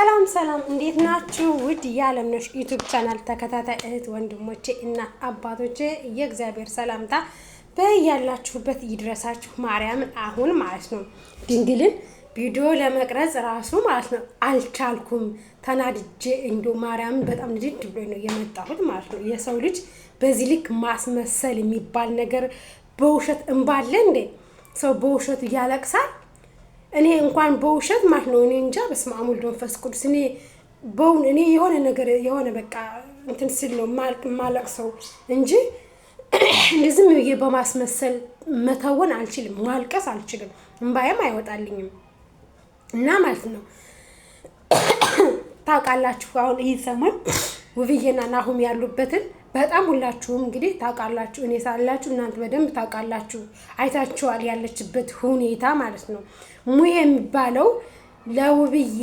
ሰላም እንዴት ናችሁ? ውድ የዓለምነሽ ዩቲዩብ ቻናል ተከታታይ እህት ወንድሞቼ እና አባቶቼ የእግዚአብሔር ሰላምታ በያላችሁበት ይድረሳችሁ። ማርያምን አሁን ማለት ነው ድንግልን ቪዲዮ ለመቅረጽ ራሱ ማለት ነው አልቻልኩም። ተናድጄ እንዶ ማርያምን በጣም ንድድ ብሎኝ ነው የመጣሁት ማለት ነው። የሰው ልጅ በዚህ ልክ ማስመሰል የሚባል ነገር በውሸት እንባለ እንዴ? ሰው በውሸት ያለቅሳል? እኔ እንኳን በውሸት ማለት ነው እኔ እንጃ በስመ አብ ወወልድ ወመንፈስ ቅዱስ እኔ የሆነ ነገር የሆነ በቃ እንትን ስል ነው ማለቅሰው እንጂ እንደዚህ ነው በማስመሰል መተወን አልችልም፣ ማልቀስ አልችልም፣ እንባዬም አይወጣልኝም። እና ማለት ነው ታውቃላችሁ አሁን ይሄ ሰሞን ውብዬና ናሁም ያሉበትን በጣም ሁላችሁም እንግዲህ ታውቃላችሁ። እኔ ሳላችሁ እናንተ በደንብ ታውቃላችሁ፣ አይታችኋል ያለችበት ሁኔታ ማለት ነው። ሙዬ የሚባለው ለውብዬ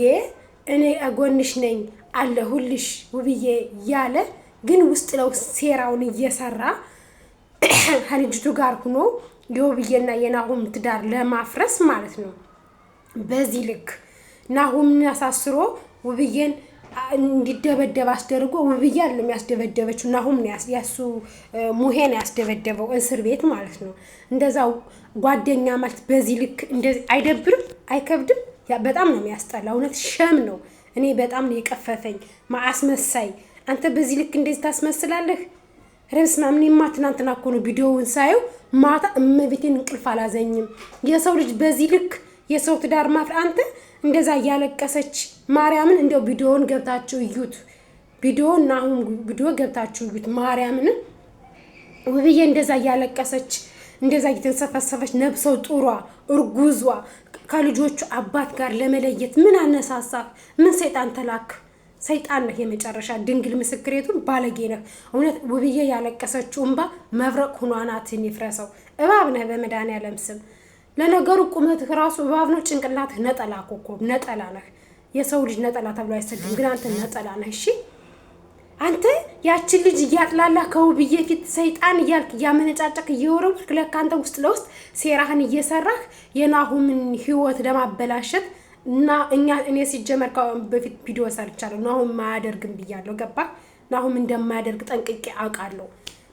እኔ አጎንሽ ነኝ አለሁልሽ ውብዬ ያለ ግን ውስጥ ለውስጥ ሴራውን እየሰራ ከልጅቱ ጋር ሆኖ የውብዬና የናሁም ትዳር ለማፍረስ ማለት ነው። በዚህ ልክ ናሁምን አሳስሮ ውብዬን እንዲደበደብ አስደርጎ ውብዬ አይደለም ያስደበደበችው ናሁም ያሱ ሙሄን ያስደበደበው እስር ቤት ማለት ነው። እንደዛው ጓደኛ ማለት በዚህ ልክ እንደዚህ አይደብርም? አይከብድም? ያ በጣም ነው የሚያስጠላ። እውነት ሸም ነው። እኔ በጣም ነው የቀፈፈኝ። ማስመሳይ አንተ በዚህ ልክ እንደዚህ ታስመስላለህ? ረብስ ማምንማ ትናንትና እኮ ነው ቪዲዮውን ሳየው ማታ እመቤቴን እንቅልፍ አላዘኝም። የሰው ልጅ በዚህ ልክ የሰው ትዳር ማፍረ አንተ እንደዛ ያለቀሰች ማርያምን እንደው ቪዲዮውን ገብታችሁ እዩት። ቪዲዮውን አሁን ቪዲዮ ገብታችሁ እዩት። ማርያምን ውብዬ እንደዛ ያለቀሰች እንደዛ እየተንሰፈሰፈች ነብሰው ጡሯ እርጉዟ ከልጆቹ አባት ጋር ለመለየት ምን አነሳሳ? ምን ሰይጣን ተላክ? ሰይጣን ነህ የመጨረሻ ድንግል ምስክሬቱን ባለጌ ነህ። እውነት ውብዬ ያለቀሰችው እንባ መብረቅ ሆኖ አናትህን ይፍረሰው። እባብ ነህ በመድኃኒዓለም ስም። ለነገሩ ቁመትህ ራሱ እባብ ነው፣ ጭንቅላትህ ነጠላ ኮኮብ ነጠላ ነህ። የሰው ልጅ ነጠላ ተብሎ አይሰድም፣ ግን አንተ ነጠላ ነህ። እሺ አንተ ያችን ልጅ እያጥላላ ከውብዬ ፊት ሰይጣን እያልክ እያመነጫጨክ እየወረወርክ ለካ አንተ ውስጥ ለውስጥ ሴራህን እየሰራህ የናሁምን ህይወት ለማበላሸት እና እኔ ሲጀመር በፊት ቪዲዮ ሰርቻለሁ። ናሁም ማያደርግም ብያለሁ። ገባ? ናሁም እንደማያደርግ ጠንቅቄ አውቃለሁ።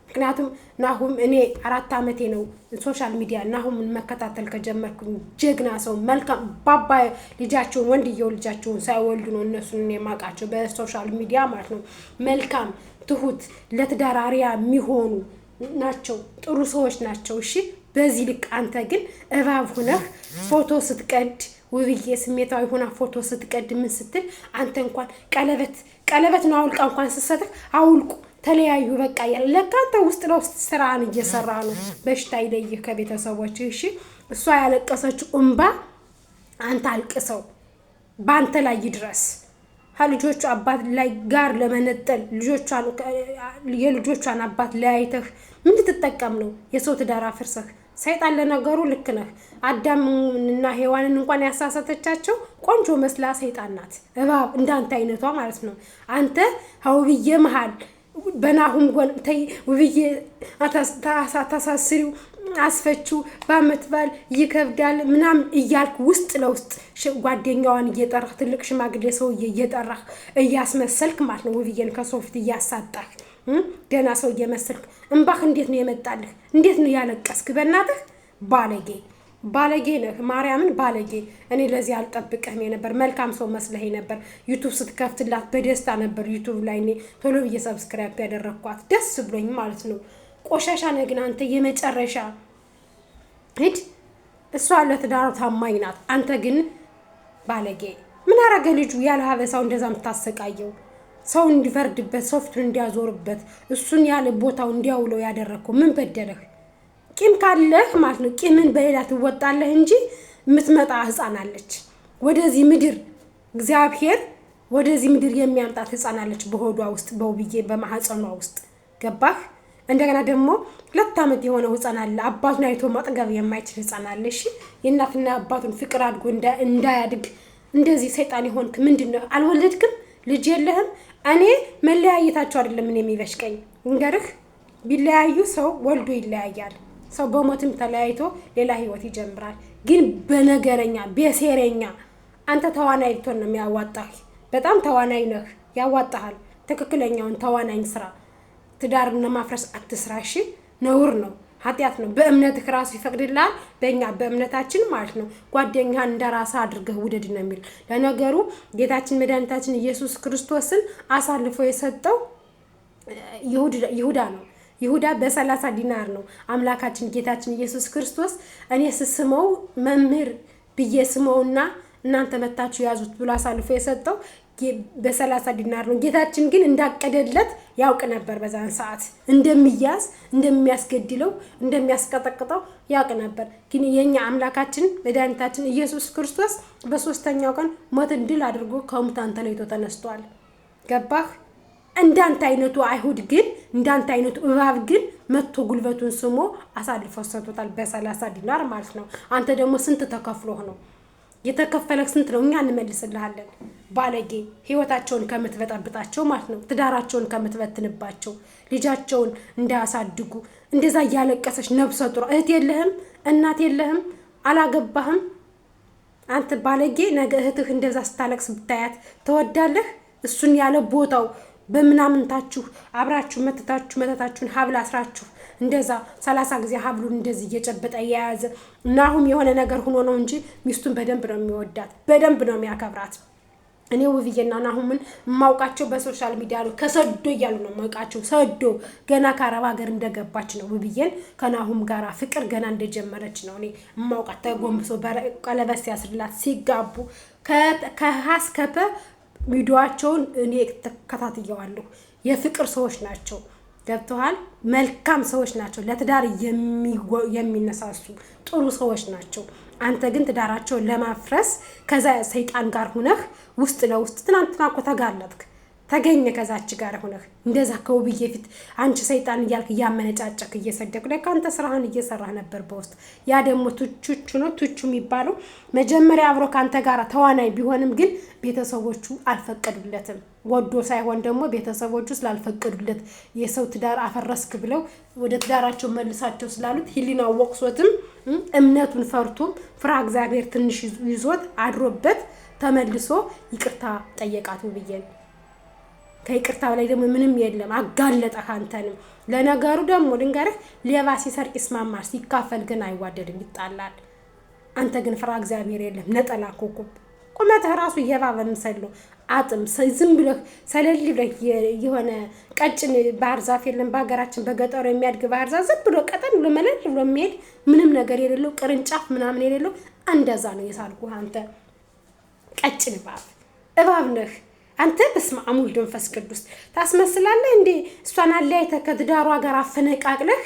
ምክንያቱም ናሁም እኔ 4 ዓመቴ ነው ሶሻል ሚዲያ ናሁምን መከታተል ከጀመርኩኝ። ጀግና ሰው መልካም ባባ ልጃቸውን ወንድየው ልጃቸውን ሳይወልዱ ነው እነሱን እኔ የማውቃቸው በሶሻል ሚዲያ ማለት ነው። መልካም ትሁት ለትዳር አርአያ የሚሆኑ ናቸው፣ ጥሩ ሰዎች ናቸው። እሺ በዚህ ልክ አንተ ግን እባብ ሆነህ ፎቶ ስትቀድ ውብዬ ስሜታዊ ሆና ፎቶ ስትቀድ ምን ስትል አንተ እንኳን ቀለበት ነው አውልቃ እንኳን ስትሰጥህ አውልቁ ተለያዩ በቃ ለካ አንተ ውስጥ ለውስጥ ስራን እየሰራ ነው። በሽታ ይለይህ ከቤተሰቦች። እሺ እሷ ያለቀሰችው እንባ አንተ አልቅሰው ባንተ ላይ ይድረስ። ከልጆቹ አባት ላይ ጋር ለመነጠል የልጆቿን አባት ለያይተህ ምን ልትጠቀም ነው? የሰው ትዳር አፍርሰህ ሰይጣን። ለነገሩ ልክ ነህ። አዳምና ሔዋንን እንኳን ያሳሳተቻቸው ቆንጆ መስላ ሰይጣን ናት፣ እባብ እንዳንተ አይነቷ ማለት ነው። አንተ ውብዬ መሃል በናሁም ጎን ተይ ውብዬ ታሳስሪው አስፈችው በአመት በዓል ይከብዳል ምናምን እያልክ ውስጥ ለውስጥ ጓደኛዋን እየጠራህ ትልቅ ሽማግሌ ሰውዬ እየጠራህ እያስመሰልክ ማለት ነው። ውብዬን ከሰው ፊት እያሳጣህ ደህና ሰው እየመሰልክ እንባህ እንዴት ነው የመጣልህ? እንዴት ነው ያለቀስክ? በእናትህ ባለጌ ነህ። ማርያምን ባለጌ። እኔ ለዚህ አልጠብቅህም ነበር። መልካም ሰው መስለህ ነበር። ዩቱብ ስትከፍትላት በደስታ ነበር ዩቱብ ላይ እኔ ቶሎ ብዬ ሰብስክራይብ ያደረኳት ደስ ብሎኝ ማለት ነው። ቆሻሻ ነህ ግን አንተ የመጨረሻ ሂድ። እሷ ለትዳሩ ታማኝ ናት፣ አንተ ግን ባለጌ። ምን አረገ ልጁ ያለ ሀበሳው እንደዛ የምታሰቃየው? ሰው እንዲፈርድበት ሰው ፊቱን እንዲያዞርበት እሱን ያለ ቦታው እንዲያውለው ያደረግከው ምን በደለህ? ቂም ካለህ ማለት ነው ቂምን በሌላ ትወጣለህ እንጂ የምትመጣ ህፃን አለች ወደዚህ ምድር። እግዚአብሔር ወደዚህ ምድር የሚያምጣት ህፃን አለች በሆዷ ውስጥ በውብዬ በማህፀኗ ውስጥ። ገባህ? እንደገና ደግሞ 2 ዓመት የሆነው ህፃን አለ አባቱን አይቶ ማጥገብ የማይችል ህፃን አለ። እሺ የእናትና አባቱን ፍቅር አድጎ እንዳያድግ እንደዚህ ሰይጣን ይሆንክ ምንድነው? አልወለድክም? ልጅ የለህም? እኔ መለያየታቸው አይደለም ምን የሚበሽቀኝ እንገርህ። ቢለያዩ ሰው ወልዶ ይለያያል። ሰው በሞትም ተለያይቶ ሌላ ህይወት ይጀምራል። ግን በነገረኛ በሴረኛ አንተ ተዋናይ ልትሆን ነው የሚያዋጣህ። በጣም ተዋናይ ነህ፣ ያዋጣሃል። ትክክለኛውን ተዋናኝ ስራ። ትዳርን ለማፍረስ አትስራ። እሺ፣ ነውር ነው፣ ኃጢአት ነው። በእምነትህ ራሱ ይፈቅድልሃል። በእኛ በእምነታችን ማለት ነው ጓደኛህን እንደራስህ አድርገህ ውደድ ነው የሚል። ለነገሩ ጌታችን መድኃኒታችን ኢየሱስ ክርስቶስን አሳልፎ የሰጠው ይሁዳ ነው። ይሁዳ በ30 ዲናር ነው አምላካችን ጌታችን ኢየሱስ ክርስቶስ እኔ ስስመው መምህር ብዬ ስመውና እናንተ መታችሁ ያዙት ብሎ አሳልፎ የሰጠው በ30 ዲናር ነው። ጌታችን ግን እንዳቀደለት ያውቅ ነበር። በዛን ሰዓት እንደሚያዝ፣ እንደሚያስገድለው፣ እንደሚያስቀጠቅጠው ያውቅ ነበር። ግን የኛ አምላካችን መድኃኒታችን ኢየሱስ ክርስቶስ በ3ኛው ቀን ሞትን ድል አድርጎ ከሙታን ተለይቶ ተነስቷል። ገባህ? እንዳንተ አይነቱ አይሁድ ግን እንዳንተ አይነቱ እባብ ግን መጥቶ ጉልበቱን ስሞ አሳልፎ ሰጥቶታል በ30 ዲናር ማለት ነው። አንተ ደግሞ ስንት ተከፍሎህ ነው? የተከፈለክ ስንት ነው? እኛ እንመልስልሃለን። ባለጌ ህይወታቸውን ከምትበጣብጣቸው ማለት ነው፣ ትዳራቸውን ከምትበትንባቸው፣ ልጃቸውን እንዳያሳድጉ እንደዛ እያለቀሰች ነብሰ ጡር እህት የለህም፣ እናት የለህም፣ አላገባህም። አንተ ባለጌ ነገ እህትህ እንደዛ ስታለቅስ ብታያት ትወዳለህ? እሱን ያለ ቦታው በምናምንታችሁ አብራችሁ መተታችሁን ሀብል አስራችሁ እንደዛ 30 ጊዜ ሀብሉን እንደዚህ እየጨበጠ የያዘ ናሁም የሆነ ነገር ሆኖ ነው እንጂ ሚስቱን በደንብ ነው የሚወዳት፣ በደንብ ነው የሚያከብራት። እኔ ውብዬና ናሁምን የማውቃቸው በሶሻል ሚዲያ ነው። ከሰዶ እያሉ ነው የማውቃቸው። ሰዶ ገና ከአረብ ሀገር እንደገባች ነው ውብዬን ከናሁም ጋራ ፍቅር ገና እንደጀመረች ነው እኔ የማውቃት። ተጎንብሶ ቀለበት ሲያስርላት ሲጋቡ ከሀስከፐ ቪዲዮአቸውን እኔ ተከታትየዋለሁ። የፍቅር ሰዎች ናቸው። ገብተዋል። መልካም ሰዎች ናቸው። ለትዳር የሚነሳሱ ጥሩ ሰዎች ናቸው። አንተ ግን ትዳራቸውን ለማፍረስ ከዛ ሰይጣን ጋር ሆነህ ውስጥ ለውስጥ ትናንትና እኮ ተጋለጥክ ተገኘ ከዛች ጋር ሆነህ እንደዛ ከውብዬ ፊት አንቺ ሰይጣን እያልክ እያመነጫጨክ እየሰደክ ላይ ካንተ ስራህን እየሰራህ ነበር በውስጥ። ያ ደግሞ ቱቹ ነው። ቱቹ የሚባለው መጀመሪያ አብሮ ካንተ ጋር ተዋናይ ቢሆንም ግን ቤተሰቦቹ አልፈቀዱለትም። ወዶ ሳይሆን ደግሞ ቤተሰቦቹ ስላልፈቀዱለት የሰው ትዳር አፈረስክ ብለው ወደ ትዳራቸው መልሳቸው ስላሉት ህሊናው ወቅሶትም እምነቱን ፈርቶም ፍራ እግዚአብሔር ትንሽ ይዞት አድሮበት ተመልሶ ይቅርታ ጠየቃት ውብዬን። ከይቅርታ በላይ ደግሞ ምንም የለም። አጋለጠህ አንተንም። ለነገሩ ደግሞ ልንገርህ፣ ሌባ ሲሰርቅ ይስማማል፣ ሲካፈል ግን አይዋደድም፣ ይጣላል። አንተ ግን ፍራ እግዚአብሔር የለም። ነጠላ ኮኮብ ቁመትህ ራሱ የእባብ ምስል ነው። አጥም ዝም ብለህ ሰለል ብለህ የሆነ ቀጭን ባህር ዛፍ የለም በሀገራችን በገጠሩ የሚያድግ ባህር ዛፍ ዝም ብሎ ቀጠን ብሎ መለል ብሎ የሚሄድ ምንም ነገር የሌለው ቅርንጫፍ ምናምን የሌለው እንደዛ ነው የሳልኩህ። አንተ ቀጭን እባብ ነህ አንተ። በስመ አብ ወወልድ ወመንፈስ ቅዱስ ታስመስላለህ እንዴ? እሷን አለያይተህ ከትዳሯ ጋር አፈነቃቅለህ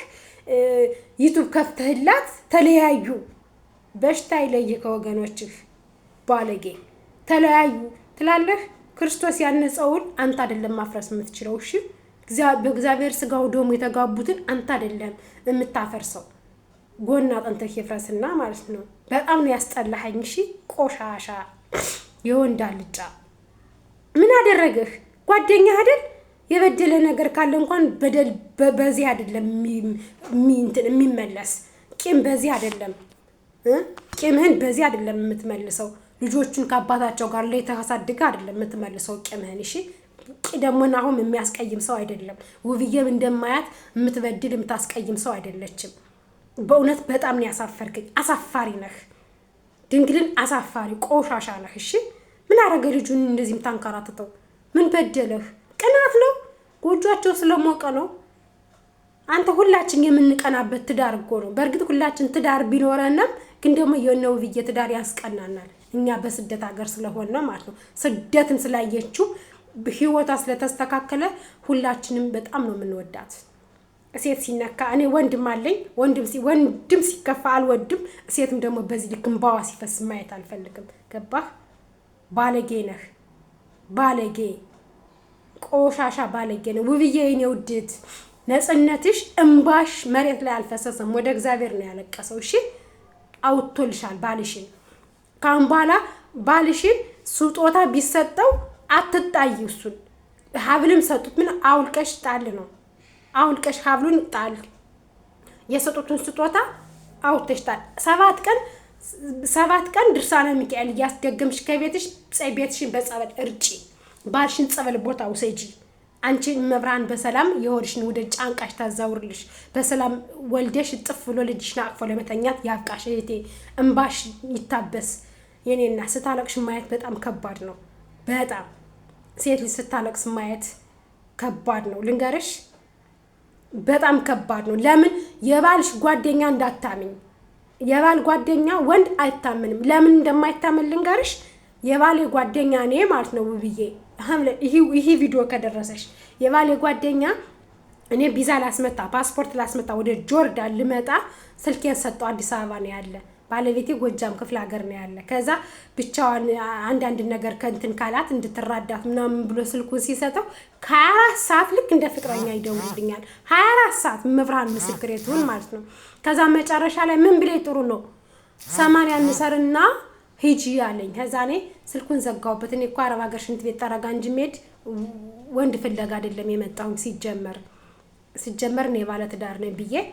ዩቱብ ከፍተህላት ተለያዩ። በሽታ ይለይህ ከወገኖችህ። ባለጌ ተለያዩ ትላለህ። ክርስቶስ ያነጸውን አንተ አይደለም ማፍረስ የምትችለው። እሺ በእግዚአብሔር ስጋው ደሙ የተጋቡትን አንተ አይደለም የምታፈርሰው። ጎና አጥንተህ ይፍረስና ማለት ነው። በጣም ነው ያስጠላኸኝ። እሺ ቆሻሻ የወንድ አልጫ ምን አደረገህ? ጓደኛ አይደል? የበደለ ነገር ካለ እንኳን በደል በዚህ አይደለም የሚመለስ። ቂም በዚህ አይደለም ቂምህን በዚህ አይደለም የምትመልሰው። ልጆቹን ከአባታቸው ጋር ላይ ተሳድጋ አይደለም የምትመልሰው ቂምህን። እሺ ደግሞ ናሁም የሚያስቀይም ሰው አይደለም። ውብዬም እንደማያት የምትበድል የምታስቀይም ሰው አይደለችም። በእውነት በጣም ነው ያሳፈርከኝ። አሳፋሪ ነህ። ድንግልን አሳፋሪ ቆሻሻ ነህ። እሺ ምን አረገ ልጁን እንደዚህ ታንከራተተው? ምን በደለህ? ቅናት ነው። ጎጆአቸው ስለሞቀ ነው። አንተ ሁላችን የምንቀናበት ትዳር እኮ ነው። በእርግጥ ሁላችን ትዳር ቢኖረንም ግን ደግሞ የነው ውብዬ ትዳር ያስቀናናል። እኛ በስደት ሀገር ስለሆነ ማለት ነው። ስደትን ስላየችው ህይወቷ ስለተስተካከለ ሁላችንም በጣም ነው የምንወዳት። ሴት ሲነካ እኔ ወንድም አለኝ። ወንድም ሲከፋ አልወድም። ሴትም ደግሞ በዚህ ልክ እንባዋ ሲፈስ ማየት አልፈልግም። ገባህ? ባለጌ ነህ። ባለጌ ቆሻሻ ባለጌ ነው ውብዬ። የኔ ውድት ነጽነትሽ እንባሽ መሬት ላይ አልፈሰሰም። ወደ እግዚአብሔር ነው ያለቀሰው። እሺ አውጥቶልሻል ባልሽን። ካሁን በኋላ ባልሽን ስጦታ ቢሰጠው አትጣይ። እሱን ሀብልም ሰጡት። ምን አውልቀሽ ጣል ነው። አውልቀሽ ሀብሉን ጣል። የሰጡትን ስጦታ አውጥተሽ ጣል። 7 ቀን ድርሳነ ሚካኤል እያስደገምሽ ከቤትሽ ቤትሽን በጸበል እርጪ። ባልሽን ጸበል ቦታ ውሰጂ። አንቺ መብራን በሰላም የሆድሽን ወደ ጫንቃሽ ታዛውርልሽ። በሰላም ወልደሽ ጥፍ ብሎ ልጅሽን አቅፎ ለመተኛት ያብቃሽ እህቴ። እንባሽ ይታበስ የኔና። ስታለቅሽ ማየት በጣም ከባድ ነው። በጣም ሴት ልጅ ስታለቅስ ማየት ከባድ ነው ልንገርሽ፣ በጣም ከባድ ነው። ለምን የባልሽ ጓደኛ እንዳታምኝ። የባል ጓደኛ ወንድ አይታመንም። ለምን እንደማይታመን ልንገርሽ። የባሌ ጓደኛ እኔ ማለት ነው ውብዬ፣ ይሄ ቪዲዮ ከደረሰሽ የባሌ ጓደኛ እኔ ቪዛ ላስመጣ ፓስፖርት ላስመጣ ወደ ጆርዳን ልመጣ ስልኬን ሰጠው። አዲስ አበባ ነው ያለ። ባለቤቴ ጎጃም ክፍለ ሀገር ነው ያለ። ከዛ ብቻዋን አንዳንድ ነገር ከንትን ካላት እንድትራዳት ምናምን ብሎ ስልኩን ሲሰጠው ከ24 ሰዓት ልክ እንደ ፍቅረኛ ይደውልልኛል። 24 ሰዓት መብራን ምስክሬ ትሁን ማለት ነው። ከዛ መጨረሻ ላይ ምን ብለ ጥሩ ነው 80 እንሰርና ሂጂ ያለኝ። ከዛ እኔ ስልኩን ዘጋውበት። እኔ እኮ አረብ ሀገር ሽንት ቤት ጠረጋ እንጂ ሜድ ወንድ ፍለጋ አይደለም የመጣው። ሲጀመር እኔ ባለ ትዳር ነኝ ብዬ